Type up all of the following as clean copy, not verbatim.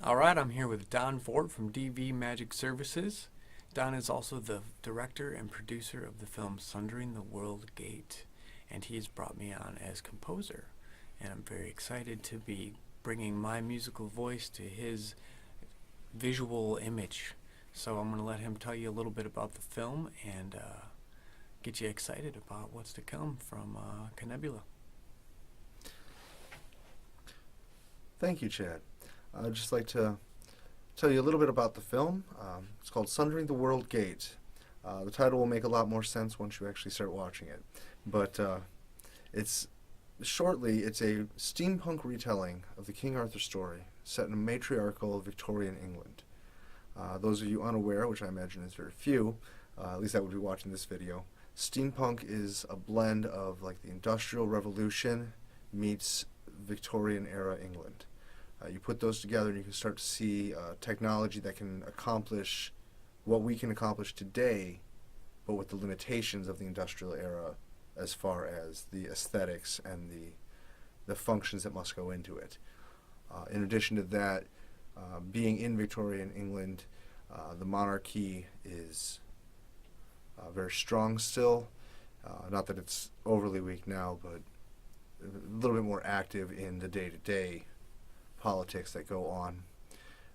Alright, I'm here with Don Vort from DV Magic Services. Don is also the director and producer of the film Sundering the World Gate, and he has brought me on as composer. And I'm very excited to be bringing my musical voice to his visual image. So I'm going to let him tell you a little bit about the film and get you excited about what's to come from Kenebula. Thank you, Chad. I'd just like to tell you a little bit about the film. It's called Sundering the World Gate. The title will make a lot more sense once you actually start watching it. But it's a steampunk retelling of the King Arthur story set in a matriarchal Victorian England. Those of you unaware, which I imagine is very few, at least that would be watching this video, steampunk is a blend of like the Industrial Revolution meets Victorian era England. You put those together and you can start to see technology that can accomplish what we can accomplish today, but with the limitations of the industrial era as far as the aesthetics and the functions that must go into it. In addition to that, being in Victorian England, the monarchy is very strong still. Not that it's overly weak now, but a little bit more active in the day-to-day politics that go on.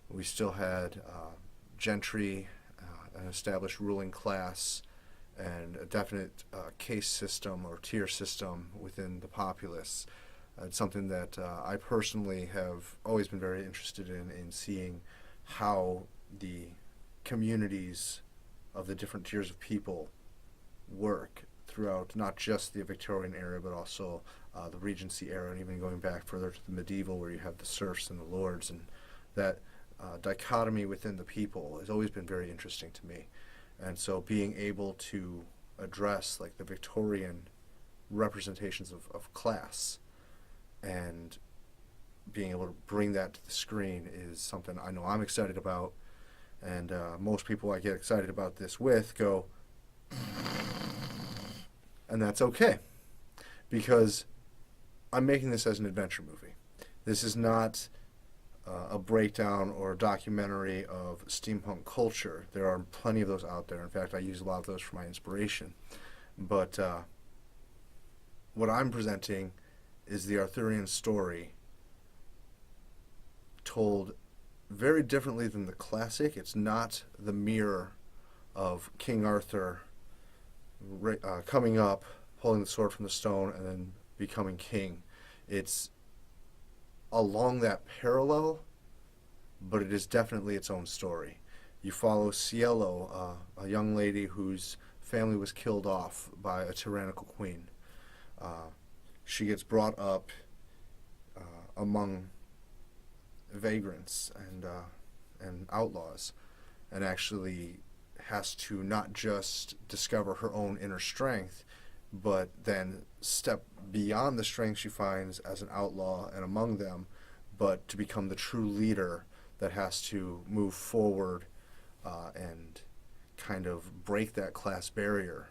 We still had gentry, an established ruling class, and a definite caste system or tier system within the populace. It's something that I personally have always been very interested in seeing how the communities of the different tiers of people work throughout not just the Victorian era, but also the Regency era, and even going back further to the medieval, where you have the serfs and the lords, and that dichotomy within the people has always been very interesting to me. And so being able to address like the Victorian representations of class and being able to bring that to the screen is something I know I'm excited about, and most people I get excited about this with go, and that's okay, because I'm making this as an adventure movie. This is not a breakdown or a documentary of steampunk culture. There are plenty of those out there. In fact, I use a lot of those for my inspiration. But what I'm presenting is the Arthurian story told very differently than the classic. It's not the mirror of King Arthur coming up, pulling the sword from the stone, and then becoming king. It's along that parallel, but it is definitely its own story. You follow Cielo, a young lady whose family was killed off by a tyrannical queen. She gets brought up among vagrants and outlaws, and actually has to not just discover her own inner strength, but then step beyond the strength she finds as an outlaw and among them, but to become the true leader that has to move forward and kind of break that class barrier.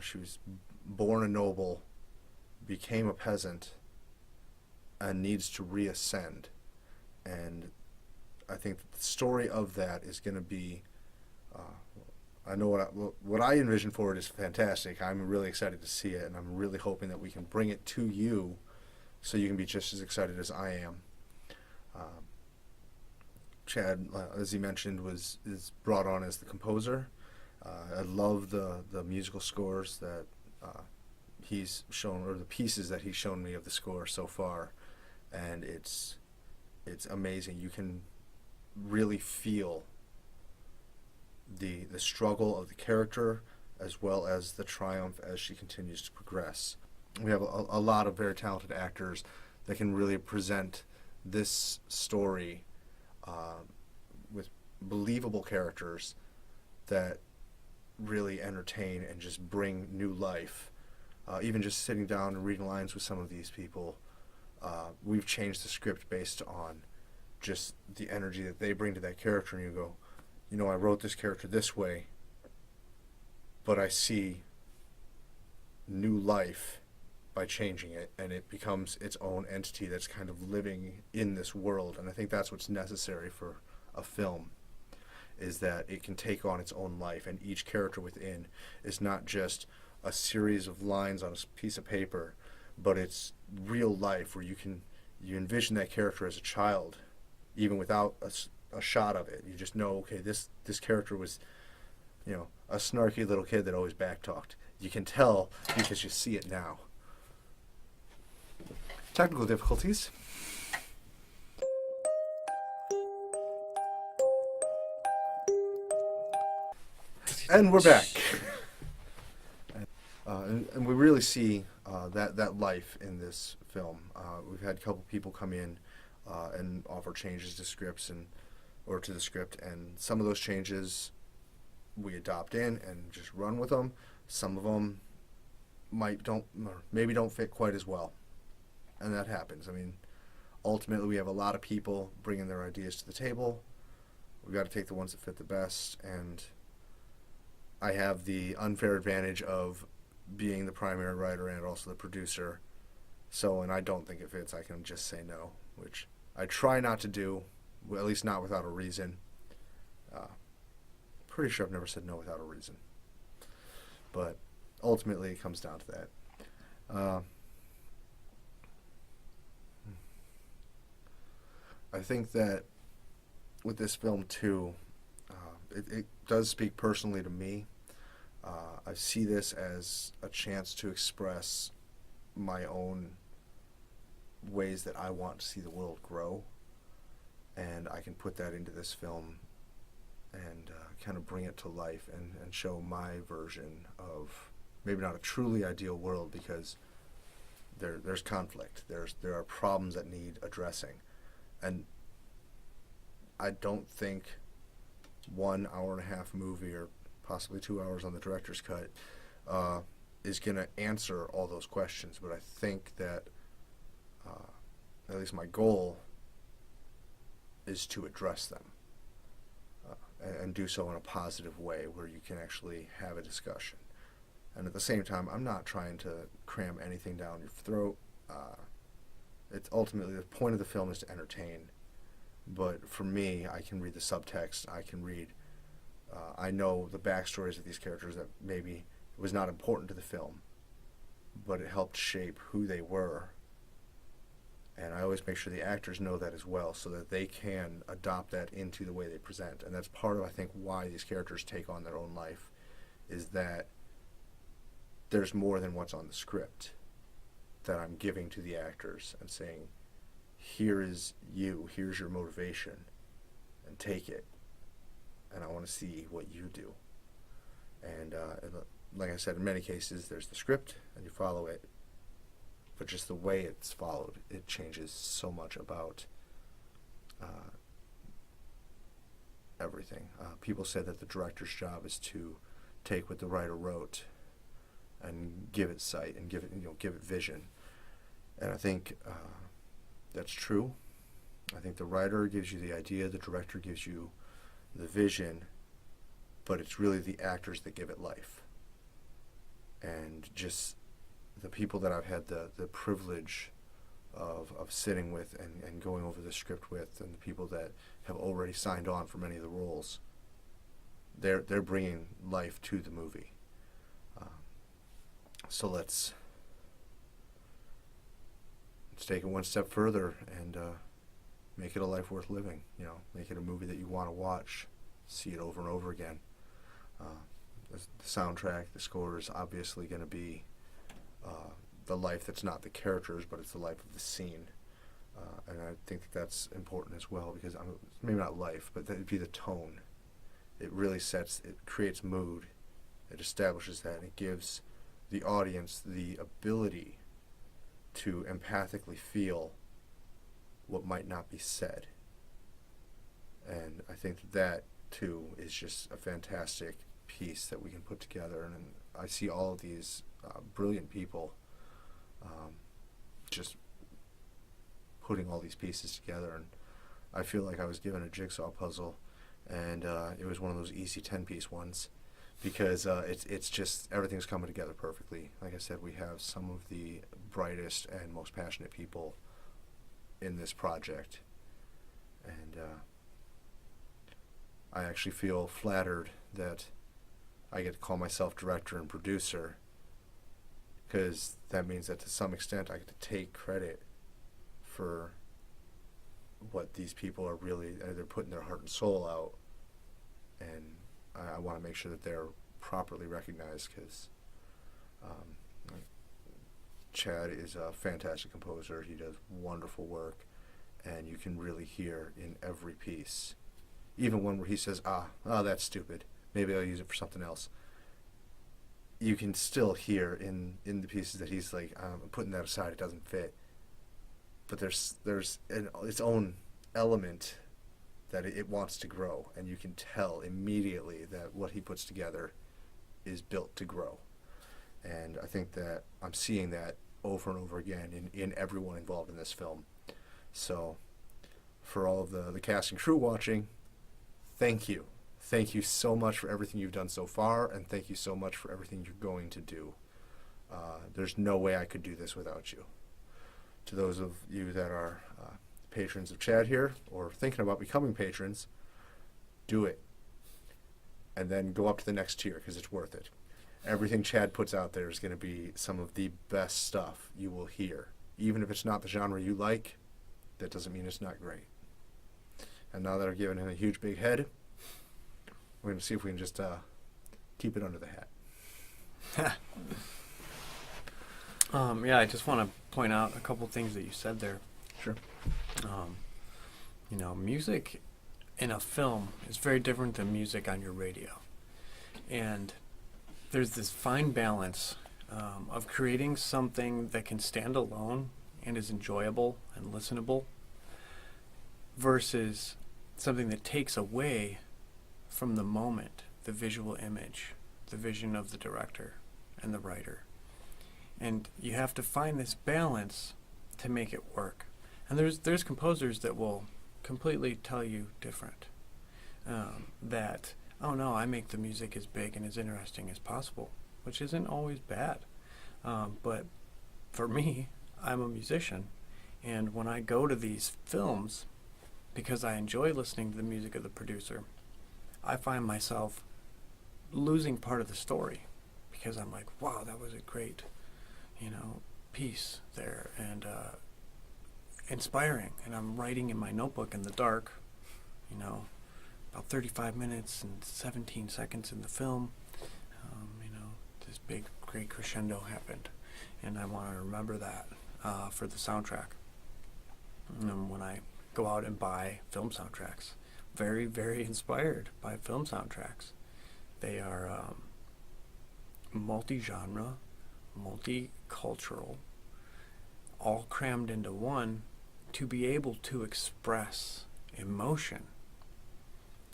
She was born a noble, became a peasant, and needs to reascend. And I think that the story of that is going to be I know what I envision for it is fantastic. I'm really excited to see it, and I'm really hoping that we can bring it to you so you can be just as excited as I am. Chad, as he mentioned, is brought on as the composer. I love the musical scores that he's shown, or the pieces that he's shown me of the score so far, and it's amazing. You can really feel the struggle of the character as well as the triumph as she continues to progress. We have a lot of very talented actors that can really present this story with believable characters that really entertain and just bring new life. Even just sitting down and reading lines with some of these people, we've changed the script based on just the energy that they bring to that character, and you go, you know, I wrote this character this way, but I see new life by changing it, and it becomes its own entity that's kind of living in this world. And I think that's what's necessary for a film, is that it can take on its own life, and each character within is not just a series of lines on a piece of paper, but it's real life where you envision that character as a child, even without a shot of it. You just know, okay, this character was, a snarky little kid that always backtalked. You can tell because you see it now. Technical difficulties. And we're back. And we really see that life in this film. We've had a couple people come in and offer changes to scripts or to the script, and some of those changes we adopt in and just run with them. Some of them maybe don't fit quite as well, and that happens. I mean, ultimately we have a lot of people bringing their ideas to the table. We've got to take the ones that fit the best, and I have the unfair advantage of being the primary writer and also the producer. So when I don't think it fits, I can just say no, which I try not to do, at least not without a reason. Pretty sure I've never said no without a reason. But ultimately it comes down to that. I think that with this film too, it does speak personally to me. I see this as a chance to express my own ways that I want to see the world grow, and I can put that into this film and kind of bring it to life and show my version of maybe not a truly ideal world, because there's conflict, there are problems that need addressing, and I don't think 1 hour and a half movie, or possibly 2 hours on the director's cut, is going to answer all those questions. But I think that at least my goal is to address them and do so in a positive way where you can actually have a discussion. And at the same time, I'm not trying to cram anything down your throat. It's ultimately, the point of the film is to entertain. But for me, I can read the subtext. I know the backstories of these characters that maybe was not important to the film, but it helped shape who they were. And I always make sure the actors know that as well, so that they can adopt that into the way they present. And that's part of, I think, why these characters take on their own life, is that there's more than what's on the script that I'm giving to the actors and saying, here is you, here's your motivation, and take it. And I want to see what you do. And like I said, in many cases, there's the script, and you follow it. But just the way it's followed, it changes so much about everything. People say that the director's job is to take what the writer wrote and give it sight and give it vision. And I think that's true. I think the writer gives you the idea, the director gives you the vision, but it's really the actors that give it life. And just the people that I've had the privilege of sitting with and going over the script with, and the people that have already signed on for many of the roles, they're bringing life to the movie. So let's take it one step further and make it a life worth living. Make it a movie that you want to watch, see it over and over again. The soundtrack, the score is obviously going to be the life that's not the characters, but it's the life of the scene. And I think that's important as well, because maybe not life, but that'd be the tone. It really it creates mood. It establishes that, and it gives the audience the ability to empathically feel what might not be said. And I think that too is just a fantastic piece that we can put together. And I see all of these brilliant people just putting all these pieces together, and I feel like I was given a jigsaw puzzle, and it was one of those easy 10-piece ones, because it's just everything's coming together perfectly. Like I said, we have some of the brightest and most passionate people in this project, and I actually feel flattered that I get to call myself director and producer, because that means that to some extent I get to take credit for what these people are really, they're putting their heart and soul out, and I want to make sure that they're properly recognized, because Chad is a fantastic composer. He does wonderful work, and you can really hear in every piece, even one where he says, that's stupid, maybe I'll use it for something else. You can still hear in the pieces that he's like, I'm putting that aside, it doesn't fit. But there's its own element that it wants to grow, and you can tell immediately that what he puts together is built to grow. And I think that I'm seeing that over and over again in everyone involved in this film. So for all of the cast and crew watching, thank you. Thank you so much for everything you've done so far, and thank you so much for everything you're going to do. There's no way I could do this without you. To those of you that are patrons of Chad here, or thinking about becoming patrons, do it. And then go up to the next tier, because it's worth it. Everything Chad puts out there is going to be some of the best stuff you will hear. Even if it's not the genre you like, that doesn't mean it's not great. And now that I've given him a huge big head, we're going to see if we can just keep it under the hat. Yeah, I just want to point out a couple things that you said there. Sure. Music in a film is very different than music on your radio. And there's this fine balance of creating something that can stand alone and is enjoyable and listenable versus something that takes away from the moment, the visual image, the vision of the director and the writer. And you have to find this balance to make it work. And there's composers that will completely tell you different. That, oh no, I make the music as big and as interesting as possible, which isn't always bad. But for me, I'm a musician. And when I go to these films, because I enjoy listening to the music of the producer, I find myself losing part of the story, because I'm like, wow, that was a great piece there, and inspiring. And I'm writing in my notebook in the dark, about 35 minutes and 17 seconds in the film, this big, great crescendo happened. And I want to remember that for the soundtrack. And when I go out and buy film soundtracks, very, very inspired by film soundtracks. They are multi-genre, multicultural, all crammed into one to be able to express emotion.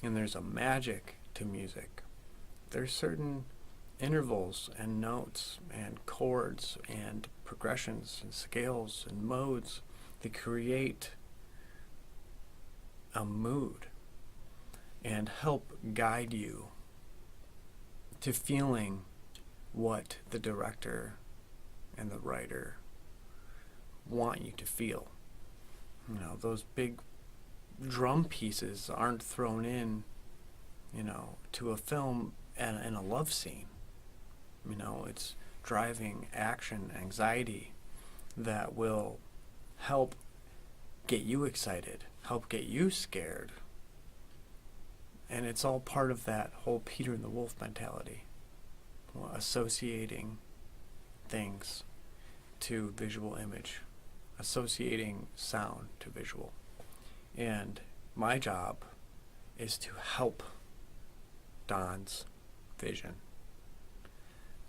And there's a magic to music. There's certain intervals and notes and chords and progressions and scales and modes that create a mood and help guide you to feeling what the director and the writer want you to feel. Those big drum pieces aren't thrown in, to a film and a love scene. It's driving action, anxiety that will help get you excited, help get you scared. And it's all part of that whole Peter and the Wolf mentality, associating things to visual image, associating sound to visual. And my job is to help Don's vision,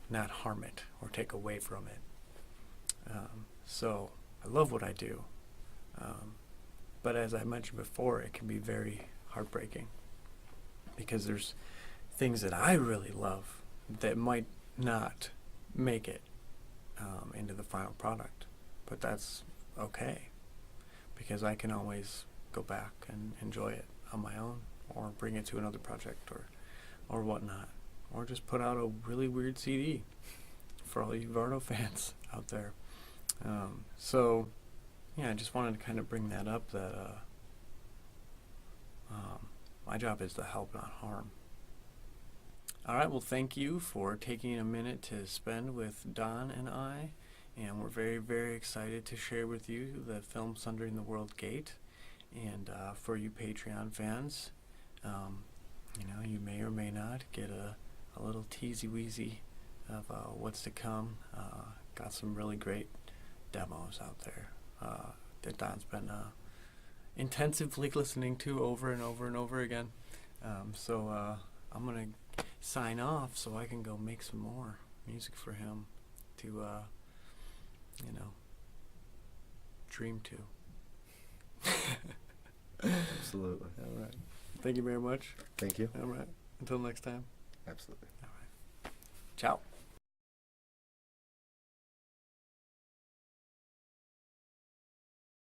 not harm it or take away from it. So I love what I do. But as I mentioned before, it can be very heartbreaking, because there's things that I really love that might not make it into the final product. But that's okay, because I can always go back and enjoy it on my own, or bring it to another project or whatnot. or just put out a really weird CD for all you Vardo fans out there. So, yeah, I just wanted to kind of bring that up, that my job is to help, not harm. All right, well, thank you for taking a minute to spend with Don and I, and we're very, very excited to share with you the film Sundering the World Gate. And for you Patreon fans, you may or may not get a little teasy-weasy of what's to come. Got some really great demos out there that Don's been intensively listening to over and over and over again. So I'm going to sign off so I can go make some more music for him to, dream to. Absolutely. All right. Thank you very much. Thank you. All right. Until next time. Absolutely. All right. Ciao.